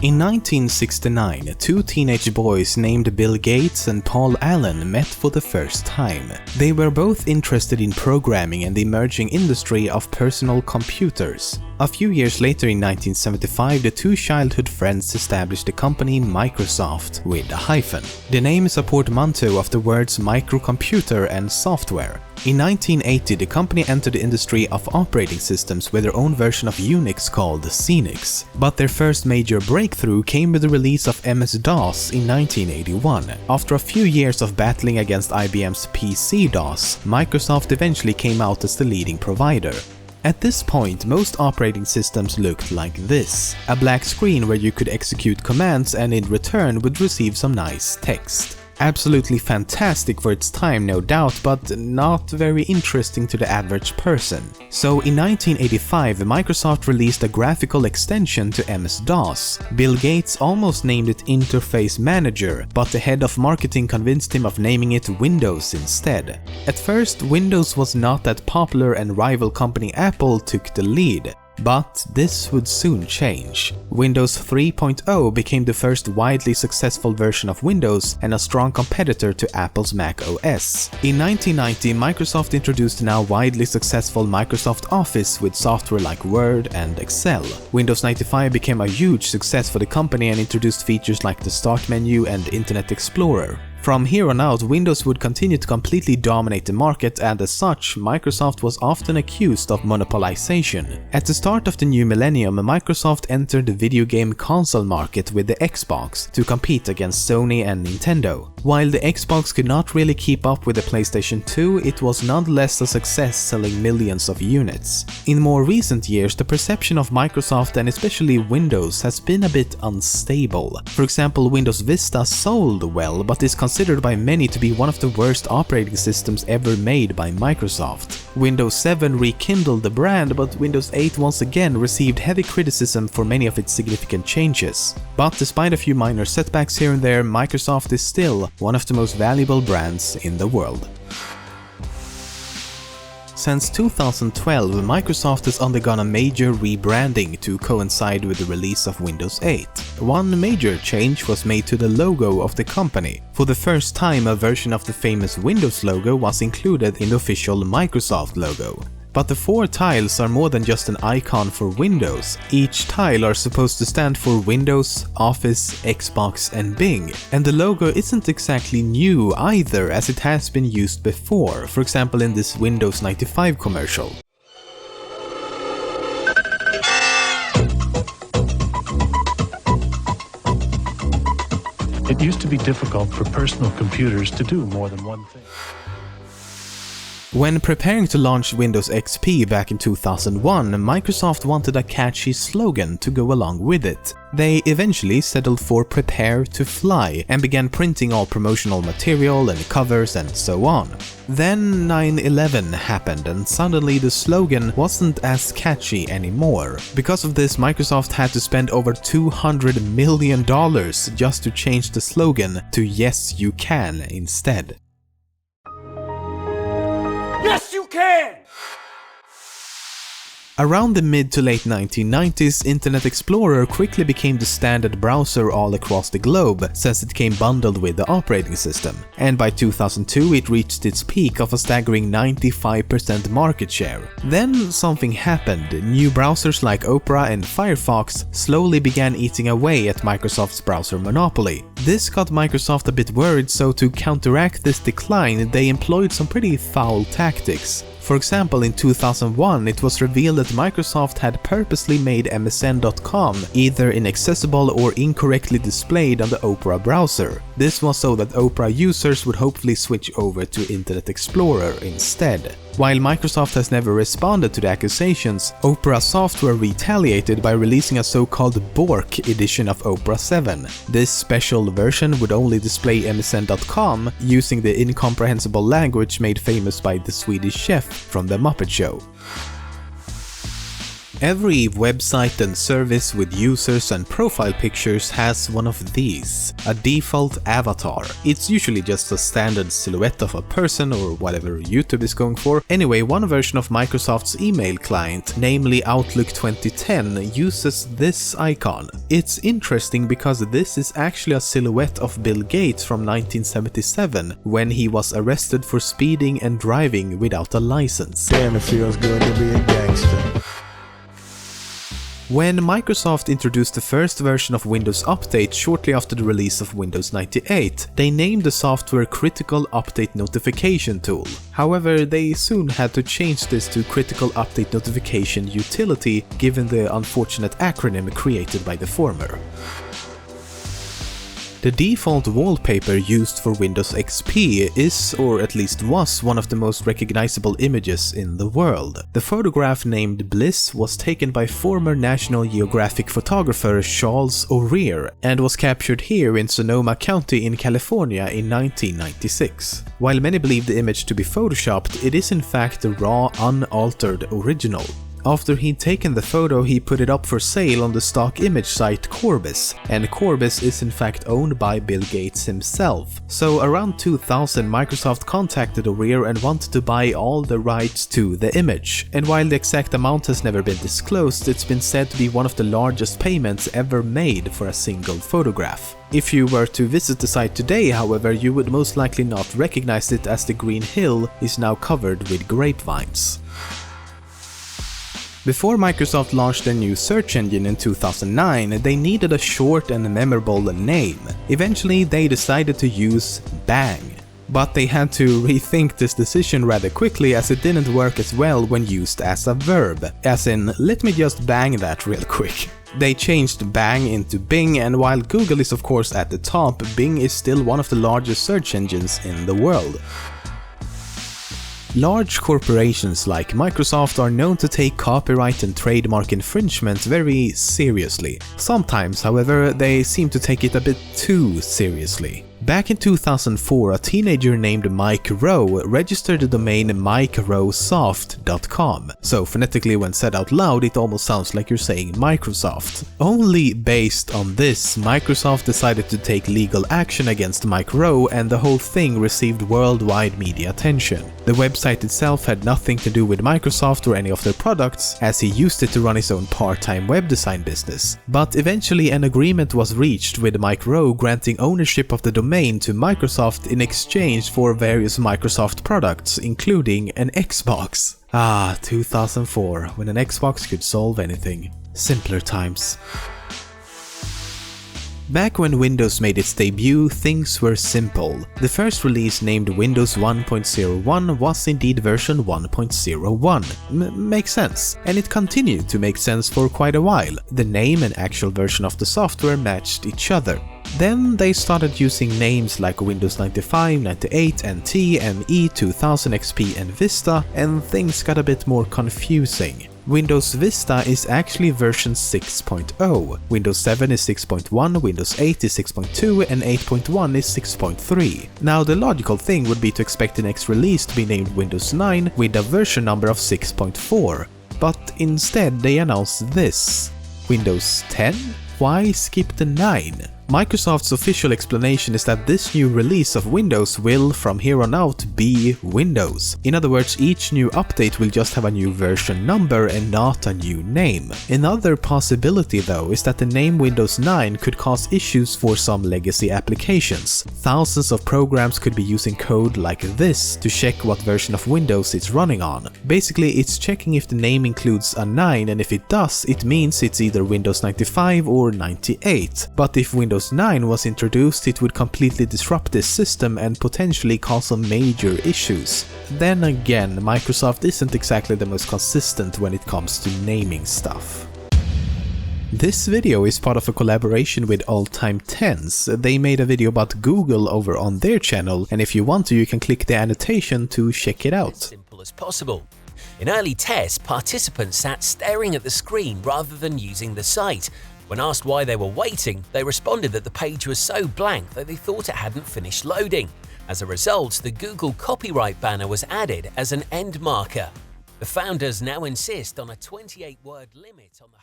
In 1969, two teenage boys named Bill Gates and Paul Allen met for the first time. They were both interested in programming and the emerging industry of personal computers. A few years later, in 1975, the two childhood friends established the company Microsoft with a hyphen. The name is a portmanteau of the words microcomputer and software. In 1980, the company entered the industry of operating systems with their own version of Unix called Xenix. But their first major breakthrough came with the release of MS-DOS in 1981. After a few years of battling against IBM's PC-DOS, Microsoft eventually came out as the leading provider. At this point, most operating systems looked like this: a black screen where you could execute commands and in return would receive some nice text. Absolutely fantastic for its time, no doubt, but not very interesting to the average person. So in 1985, Microsoft released a graphical extension to MS-DOS. Bill Gates almost named it Interface Manager, but the head of marketing convinced him of naming it Windows instead. At first, Windows was not that popular and rival company Apple took the lead. But this would soon change. Windows 3.0 became the first widely successful version of Windows and a strong competitor to Apple's Mac OS. In 1990, Microsoft introduced the now widely successful Microsoft Office with software like Word and Excel. Windows 95 became a huge success for the company and introduced features like the Start menu and Internet Explorer. From here on out, Windows would continue to completely dominate the market, and as such, Microsoft was often accused of monopolization. At the start of the new millennium, Microsoft entered the video game console market with the Xbox to compete against Sony and Nintendo. While the Xbox could not really keep up with the PlayStation 2, it was nonetheless a success, selling millions of units. In more recent years, the perception of Microsoft and especially Windows has been a bit unstable. For example, Windows Vista sold well, but is considered by many to be one of the worst operating systems ever made by Microsoft. Windows 7 rekindled the brand, but Windows 8 once again received heavy criticism for many of its significant changes. But despite a few minor setbacks here and there, Microsoft is still one of the most valuable brands in the world. Since 2012, Microsoft has undergone a major rebranding to coincide with the release of Windows 8. One major change was made to the logo of the company. For the first time, a version of the famous Windows logo was included in the official Microsoft logo. But the four tiles are more than just an icon for Windows. Each tile are supposed to stand for Windows, Office, Xbox and Bing. And the logo isn't exactly new either, as it has been used before, for example in this Windows 95 commercial. It used to be difficult for personal computers to do more than one thing. When preparing to launch Windows XP back in 2001, Microsoft wanted a catchy slogan to go along with it. They eventually settled for "Prepare to Fly" and began printing all promotional material and covers and so on. Then 9/11 happened and suddenly the slogan wasn't as catchy anymore. Because of this, Microsoft had to spend over $200 million just to change the slogan to "Yes, you can" instead. Yes, you can! Around the mid to late 1990s, Internet Explorer quickly became the standard browser all across the globe, since it came bundled with the operating system. And by 2002 it reached its peak of a staggering 95% market share. Then something happened. New browsers like Opera and Firefox slowly began eating away at Microsoft's browser monopoly. This got Microsoft a bit worried, so to counteract this decline, they employed some pretty foul tactics. For example, in 2001, it was revealed that Microsoft had purposely made MSN.com either inaccessible or incorrectly displayed on the Opera browser. This was so that Opera users would hopefully switch over to Internet Explorer instead. While Microsoft has never responded to the accusations, Opera Software retaliated by releasing a so-called Bork edition of Opera 7. This special version would only display MSN.com using the incomprehensible language made famous by the Swedish chef from The Muppet Show. Every website and service with users and profile pictures has one of these, a default avatar. It's usually just a standard silhouette of a person or whatever YouTube is going for. Anyway, one version of Microsoft's email client, namely Outlook 2010, uses this icon. It's interesting because this is actually a silhouette of Bill Gates from 1977, when he was arrested for speeding and driving without a license. Damn, it feels good to be a gangster. When Microsoft introduced the first version of Windows Update shortly after the release of Windows 98, they named the software Critical Update Notification Tool. However, they soon had to change this to Critical Update Notification Utility, given the unfortunate acronym created by the former. The default wallpaper used for Windows XP is, or at least was, one of the most recognizable images in the world. The photograph named Bliss was taken by former National Geographic photographer Charles O'Rear and was captured here in Sonoma County in California in 1996. While many believe the image to be photoshopped, it is in fact a raw, unaltered original. After he'd taken the photo, he put it up for sale on the stock image site Corbis, and Corbis is in fact owned by Bill Gates himself. So around 2000, Microsoft contacted O'Rear and wanted to buy all the rights to the image. And while the exact amount has never been disclosed, it's been said to be one of the largest payments ever made for a single photograph. If you were to visit the site today, however, you would most likely not recognize it, as the green hill is now covered with grapevines. Before Microsoft launched their new search engine in 2009, they needed a short and memorable name. Eventually, they decided to use Bang. But they had to rethink this decision rather quickly, as it didn't work as well when used as a verb, as in, let me just bang that real quick. They changed Bang into Bing, and while Google is of course at the top, Bing is still one of the largest search engines in the world. Large corporations like Microsoft are known to take copyright and trademark infringement very seriously. Sometimes, however, they seem to take it a bit too seriously. Back in 2004, a teenager named Mike Rowe registered the domain mikerowesoft.com. So phonetically, when said out loud, it almost sounds like you're saying Microsoft. Only based on this, Microsoft decided to take legal action against Mike Rowe, and the whole thing received worldwide media attention. The website itself had nothing to do with Microsoft or any of their products, as he used it to run his own part-time web design business. But eventually an agreement was reached with Mike Rowe granting ownership of the domain to Microsoft in exchange for various Microsoft products, including an Xbox. 2004, when an Xbox could solve anything. Simpler times. Back when Windows made its debut, things were simple. The first release, named Windows 1.01, was indeed version 1.01. Makes sense. And it continued to make sense for quite a while. The name and actual version of the software matched each other. Then they started using names like Windows 95, 98, NT, ME, 2000 XP and Vista, and things got a bit more confusing. Windows Vista is actually version 6.0, Windows 7 is 6.1, Windows 8 is 6.2, and 8.1 is 6.3. Now the logical thing would be to expect the next release to be named Windows 9 with a version number of 6.4, but instead they announced this. Windows 10? Why skip the 9? Microsoft's official explanation is that this new release of Windows will, from here on out, be Windows. In other words, each new update will just have a new version number and not a new name. Another possibility, though, is that the name Windows 9 could cause issues for some legacy applications. Thousands of programs could be using code like this to check what version of Windows it's running on. Basically, it's checking if the name includes a 9, and if it does, it means it's either Windows 95 or 98. But if Windows 9 was introduced, it would completely disrupt this system and potentially cause some major issues. Then again, Microsoft isn't exactly the most consistent when it comes to naming stuff. This video is part of a collaboration with All Time Tens. They made a video about Google over on their channel, and if you want to, you can click the annotation to check it out. Simple as possible. In early tests, participants sat staring at the screen rather than using the site. When asked why they were waiting, they responded that the page was so blank that they thought it hadn't finished loading. As a result, the Google copyright banner was added as an end marker. The founders now insist on a 28-word limit on the